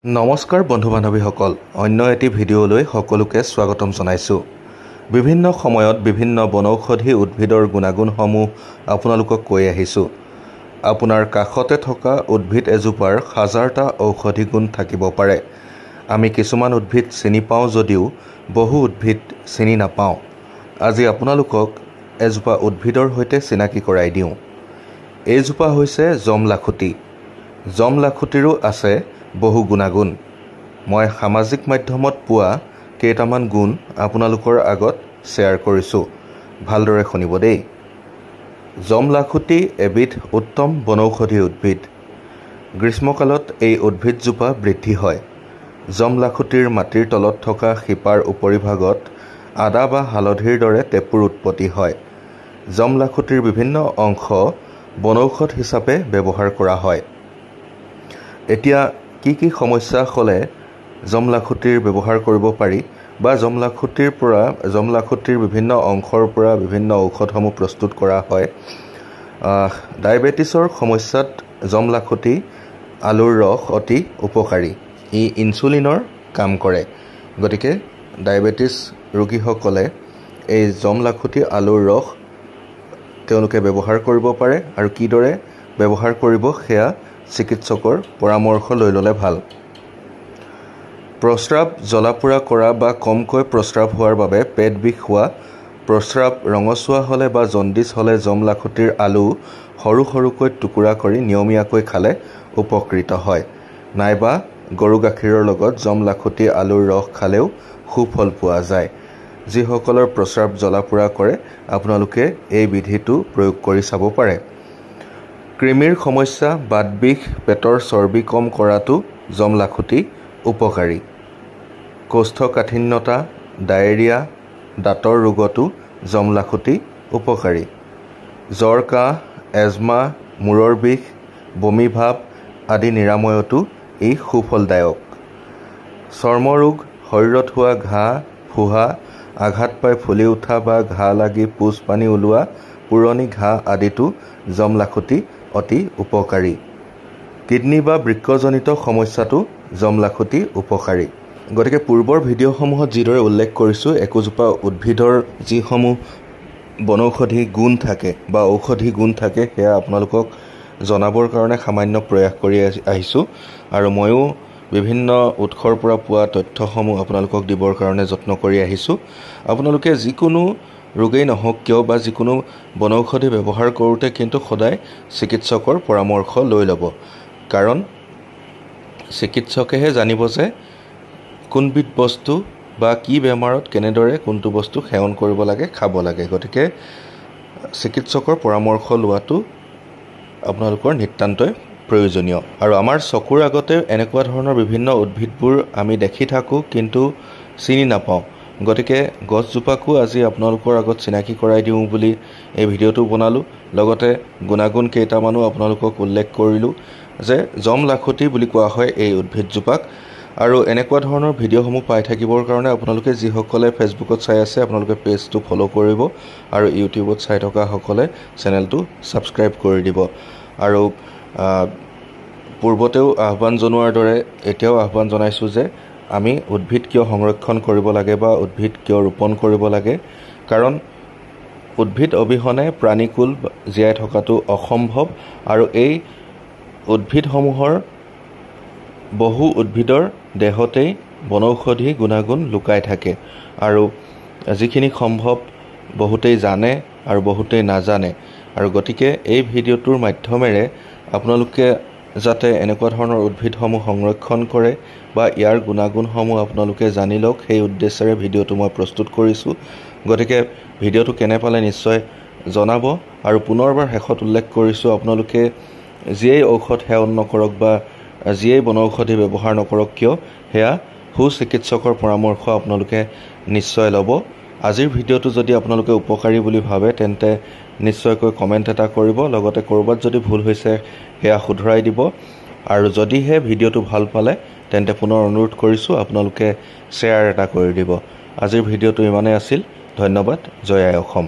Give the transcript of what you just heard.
নমস্কাৰ বন্ধু বান্ধৱীসকল, অন্য এটি ভিডিঅ'লৈ সকলোকে স্বাগতম জনাইছোঁ। বিভিন্ন সময়ত বিভিন্ন বনৌষধি উদ্ভিদৰ গুণাগুণসমূহ আপোনালোকক কৈ আহিছোঁ। আপোনাৰ কাষতে থকা উদ্ভিদ এজোপাৰ হাজাৰটা ঔষধি গুণ থাকিব পাৰে। আমি কিছুমান উদ্ভিদ চিনি পাওঁ যদিও বহু উদ্ভিদ চিনি নাপাওঁ। আজি আপোনালোকক এজোপা উদ্ভিদৰ সৈতে চিনাকি কৰাই দিওঁ। এইজোপা হৈছে জমলাখুটি। জমলাখুটিৰো আছে বহু গুণাগুণ। মই সামাজিক মাধ্যমত পোৱা কেইটামান গুণ আপোনালোকৰ আগত শ্বেয়াৰ কৰিছোঁ। ভালদৰে শুনিব দেই। জমলাখুটি এবিধ উত্তম বনৌষধি উদ্ভিদ। গ্ৰীষ্মকালত এই উদ্ভিদজোপা বৃদ্ধি হয়। জমলাখুটিৰ মাটিৰ তলত থকা শিপাৰ উপৰিভাগত আদা বা হালধিৰ দৰে টেপুৰ উৎপত্তি হয়। জমলাখুটিৰ বিভিন্ন অংশ বনৌষধ হিচাপে ব্যৱহাৰ কৰা হয়। এতিয়া কি সমস্যা হ'লে জমলাখুটিৰ ব্যৱহাৰ কৰিব পাৰি বা জমলাখুটিৰ বিভিন্ন অংশৰ পৰা বিভিন্ন ঔষধসমূহ প্ৰস্তুত কৰা হয়। ডায়েবেটিছৰ সমস্যাত জমলাখুটি আলুৰ ৰস অতি উপকাৰী। ই ইনচুলিনৰ কাম কৰে। গতিকে ডায়েবেটিছ ৰোগীসকলে এই জমলাখুটি আলুৰ ৰস তেওঁলোকে ব্যৱহাৰ কৰিব পাৰে আৰু কিদৰে ব্যৱহাৰ কৰিব সেয়া চিকিৎসকৰ পৰামৰ্শ লৈ ল'লে ভাল। প্ৰস্ৰাৱ জ্বলা-পোৰা কৰা বা কমকৈ প্ৰস্ৰাৱ হোৱাৰ বাবে পেট বিষ হোৱা, প্ৰস্ৰাৱ ৰঙচুৱা হ'লে বা জণ্ডিছ হ'লে জমলাখুটিৰ আলু সৰু সৰুকৈ টুকুৰা কৰি নিয়মীয়াকৈ খালে উপকৃত হয়। নাইবা গৰু গাখীৰৰ লগত জমলাখুটি আলুৰ ৰস খালেও সুফল পোৱা যায়। যিসকলৰ প্ৰস্ৰাৱ জ্বলা-পোৰা কৰে আপোনালোকে এই বিধিটো প্ৰয়োগ কৰি চাব পাৰে। কৃমিৰ সমস্যা, বাত বিষ, পেটৰ চৰ্বি কম কৰাটো জমলাখুটি উপকাৰী। কোষ্ঠকাঠিন্যতা, ডায়েৰিয়া, দাঁতৰ ৰোগতো জমলাখুটি উপকাৰী। জ্বৰ, কাহ, এজমা, মূৰৰ বিষ, বমি ভাৱ আদি নিৰাময়তো ই সুফলদায়ক। চৰ্মৰোগ, শৰীৰত হোৱা ঘাঁ, ফোহা, আঘাত পাই ফুলি উঠা বা ঘাঁ লাগি পুজ পানী ওলোৱা, পুৰণি ঘাঁ আদিতো জমলাখুটি অতি উপকাৰী। কিডনী বা বৃক্কজনিত সমস্যাটো জমলাখুটি উপকাৰী। গতিকে পূৰ্বৰ ভিডিঅ'সমূহত যিদৰে উল্লেখ কৰিছোঁ, একোজোপা উদ্ভিদৰ যিসমূহ বনৌষধি গুণ থাকে বা ঔষধি গুণ থাকে সেয়া আপোনালোকক জনাবৰ কাৰণে সামান্য প্ৰয়াস কৰি আহিছোঁ। আৰু ময়ো বিভিন্ন উৎসৰ পৰা পোৱা তথ্যসমূহ আপোনালোকক দিবৰ কাৰণে যত্ন কৰি আহিছোঁ। আপোনালোকে যিকোনো ৰোগেই নহওক কিয় বা যিকোনো বনৌষধি ব্যৱহাৰ কৰোঁতে কিন্তু সদায় চিকিৎসকৰ পৰামৰ্শ লৈ ল'ব। কাৰণ চিকিৎসকেহে জানিব যে কোনবিধ বস্তু বা কি বেমাৰত কেনেদৰে কোনটো বস্তু সেৱন কৰিব লাগে, খাব লাগে। গতিকে চিকিৎসকৰ পৰামৰ্শ লোৱাটো আপোনালোকৰ নিতান্তই প্ৰয়োজনীয়। আৰু আমাৰ চকুৰ আগতে এনেকুৱা ধৰণৰ বিভিন্ন উদ্ভিদবোৰ আমি দেখি থাকোঁ কিন্তু চিনি নাপাওঁ। গতিকে গছজোপাকো আজি আপোনালোকৰ আগত চিনাকি কৰাই দিওঁ বুলি এই ভিডিঅ'টো বনালোঁ। লগতে গুণাগুণ কেইটামানো আপোনালোকক উল্লেখ কৰিলোঁ যে জমলাখুটি বুলি কোৱা হয় এই উদ্ভিদজোপাক। আৰু এনেকুৱা ধৰণৰ ভিডিঅ'সমূহ পাই থাকিবৰ কাৰণে আপোনালোকে যিসকলে ফেচবুকত চাই আছে আপোনালোকে পেজটো ফ'ল' কৰিব আৰু ইউটিউবত চাই থকাসকলে চেনেলটো ছাবস্ক্ৰাইব কৰি দিব। আৰু পূৰ্বতেও আহ্বান জনোৱাৰ দৰে এতিয়াও আহ্বান জনাইছোঁ যে আমি উদ্ভিদ কিয় সংৰক্ষণ কৰিব লাগে বা উদ্ভিদ কিয় ৰোপণ কৰিব লাগে। কাৰণ উদ্ভিদ অবিহনে প্ৰাণীকুল জীয়াই থকাটো অসম্ভৱ। আৰু এই উদ্ভিদসমূহৰ বহু উদ্ভিদৰ দেহতেই বনৌষধি গুণাগুণ লুকাই থাকে। আৰু যিখিনি সম্ভৱ বহুতেই জানে আৰু বহুতেই নাজানে। আৰু গতিকে এই ভিডিঅ'টোৰ মাধ্যমেৰে আপোনালোকে যাতে এনেকুৱা ধৰণৰ উদ্ভিদসমূহ সংৰক্ষণ কৰে বা ইয়াৰ গুণাগুণসমূহ আপোনালোকে জানি লওক, সেই উদ্দেশ্যেৰে ভিডিঅ'টো মই প্ৰস্তুত কৰিছোঁ। গতিকে ভিডিঅ'টো কেনে পালে নিশ্চয় জনাব। আৰু পুনৰবাৰ শেষত উল্লেখ কৰিছোঁ, আপোনালোকে যিয়েই ঔষধ সেৱন নকৰক বা যিয়েই বনৌষধি ব্যৱহাৰ নকৰক কিয় সেয়া সুচিকিৎসকৰ পৰামৰ্শ আপোনালোকে নিশ্চয় ল'ব। আজিৰ ভিডিঅ'টো যদি আপোনালোকে উপকাৰী বুলি ভাবে তেন্তে নিশ্চয়কৈ কমেণ্ট এটা কৰিব। লগতে ক'ৰবাত যদি ভুল হৈছে সেয়া শুধৰাই দিব। আৰু যদিহে ভিডিঅ'টো ভাল পালে তেন্তে পুনৰ অনুৰোধ কৰিছোঁ আপোনালোকে শ্বেয়াৰ এটা কৰি দিব। আজিৰ ভিডিঅ'টো ইমানেই আছিল। ধন্যবাদ। জয় আই অসম।